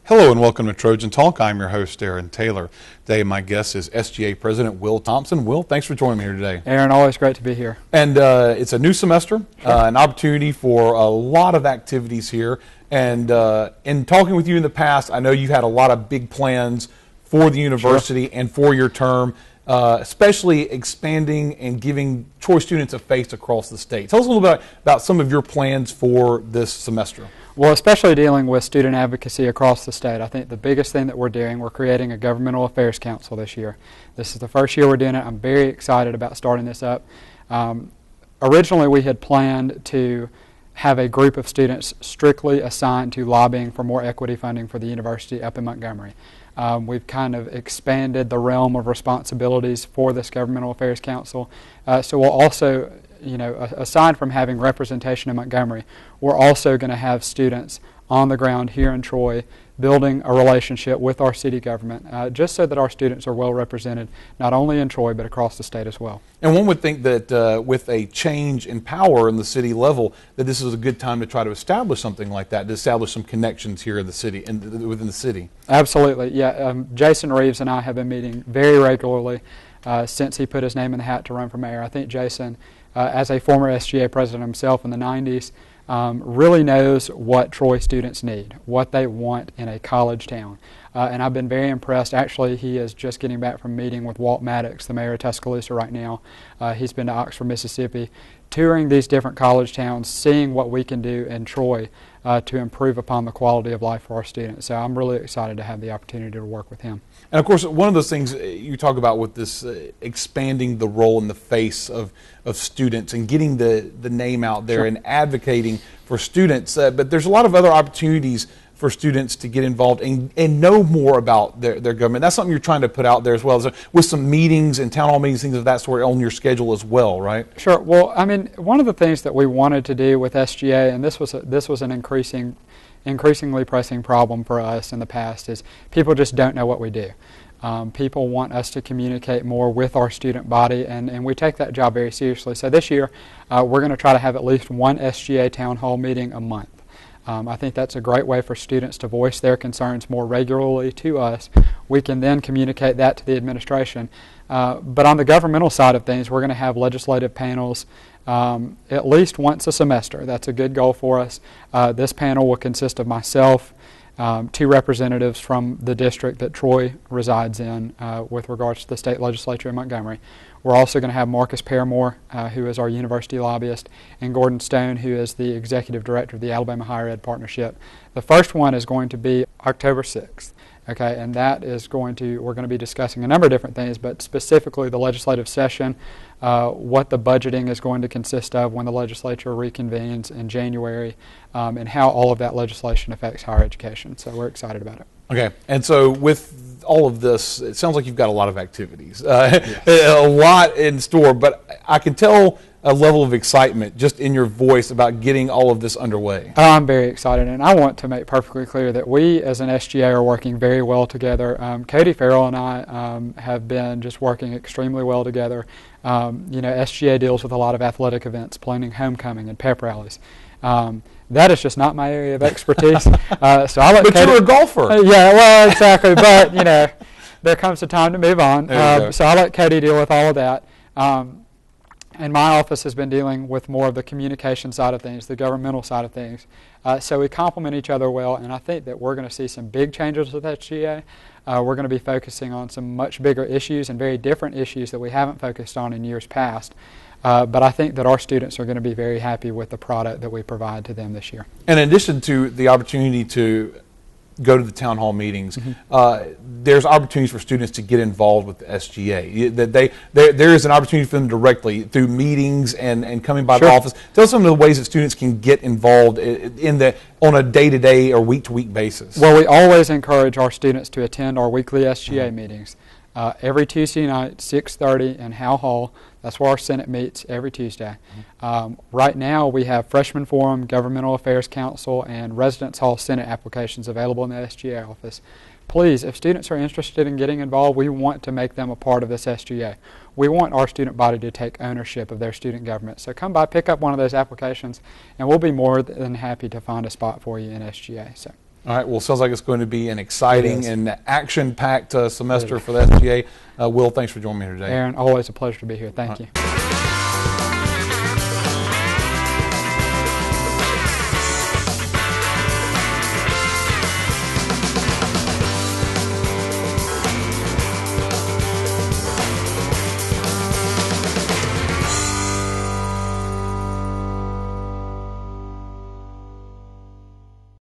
Hello and welcome to Trojan Talk. I'm your host, Aaron Taylor. Today my guest is SGA President Will Thompson. Will, thanks for joining me here today. Aaron, always great to be here. And it's a new semester, an opportunity for a lot of activities here. And in talking with you in the past, I know you had a lot of big plans for the university and for your term, especially expanding and giving Troy students a face across the state. Tell us a little bit about some of your plans for this semester. Well, especially dealing with student advocacy across the state, I think the biggest thing that we're doing, we're creating a governmental affairs council this year. This is the first year we're doing it. I'm very excited about starting this up. Originally, we had planned to have a group of students strictly assigned to lobbying for more equity funding for the university up in Montgomery. We've kind of expanded the realm of responsibilities for this governmental affairs council. So we'll also, aside from having representation in Montgomery, we're also going to have students on the ground here in Troy building a relationship with our city government, just so that our students are well represented, not only in Troy, but across the state as well. And one would think that with a change in power in the city level, that this is a good time to try to establish something like that, to establish some connections here in the city and within the city. Absolutely, yeah. Jason Reeves and I have been meeting very regularly since he put his name in the hat to run for mayor. I think Jason, as a former SGA president himself in the 90s, really knows what Troy students need, what they want in a college town. And I've been very impressed. Actually, he is just getting back from meeting with Walt Maddox, the mayor of Tuscaloosa right now. He's been to Oxford, Mississippi, touring these different college towns, seeing what we can do in Troy to improve upon the quality of life for our students. So I'm really excited to have the opportunity to work with him. And of course, one of those things you talk about with this expanding the role and the face of students and getting the name out there and advocating for students. But there's a lot of other opportunities for students to get involved and know more about their government. That's something you're trying to put out there as well, so with some meetings and town hall meetings, things of that sort on your schedule as well, right? Sure. Well, I mean, one of the things that we wanted to do with SGA, and this was an increasingly pressing problem for us in the past, is people just don't know what we do. People want us to communicate more with our student body, and we take that job very seriously. So this year, we're going to try to have at least one SGA town hall meeting a month. I think that's a great way for students to voice their concerns more regularly to us. We can then communicate that to the administration. But on the governmental side of things, we're going to have legislative panels at least once a semester. That's a good goal for us. This panel will consist of myself, two representatives from the district that Troy resides in with regards to the state legislature in Montgomery. We're also going to have Marcus Paramore, who is our university lobbyist, and Gordon Stone, who is the executive director of the Alabama Higher Ed Partnership. The first one is going to be October 6th. Okay, and that is we're going to be discussing a number of different things, but specifically the legislative session, what the budgeting is going to consist of when the legislature reconvenes in January, and how all of that legislation affects higher education. So we're excited about it. Okay, and so with all of this, it sounds like you've got a lot of activities, a lot in store, but I can tell a level of excitement just in your voice about getting all of this underway. I'm very excited, and I want to make perfectly clear that we as an SGA are working very well together. Cody Farrell and I have been just working extremely well together. SGA deals with a lot of athletic events, planning homecoming and pep rallies. That is just not my area of expertise. So I let but Cody, you're a golfer. Yeah, well, exactly. But, there comes a time to move on. So I let Cody deal with all of that. And my office has been dealing with more of the communication side of things, the governmental side of things. So we complement each other well, and I think that we're going to see some big changes with SGA. We're going to be focusing on some much bigger issues and very different issues that we haven't focused on in years past. But I think that our students are going to be very happy with the product that we provide to them this year. And in addition to the opportunity to go to the town hall meetings, there's opportunities for students to get involved with the SGA. There is an opportunity for them directly through meetings and coming by the office. Tell us some of the ways that students can get involved on a day-to-day or week-to-week basis. Well, we always encourage our students to attend our weekly SGA meetings. Every Tuesday night, 6:30 in Howe Hall. That's where our Senate meets every Tuesday. Right now we have Freshman Forum, Governmental Affairs Council, and Residence Hall Senate applications available in the SGA office. Please, if students are interested in getting involved, we want to make them a part of this SGA. We want our student body to take ownership of their student government. So come by, pick up one of those applications, and we'll be more than happy to find a spot for you in SGA. So. All right. Well, sounds like it's going to be an exciting and action-packed semester for the SGA. Will, thanks for joining me here today. Aaron, always a pleasure to be here. Thank you.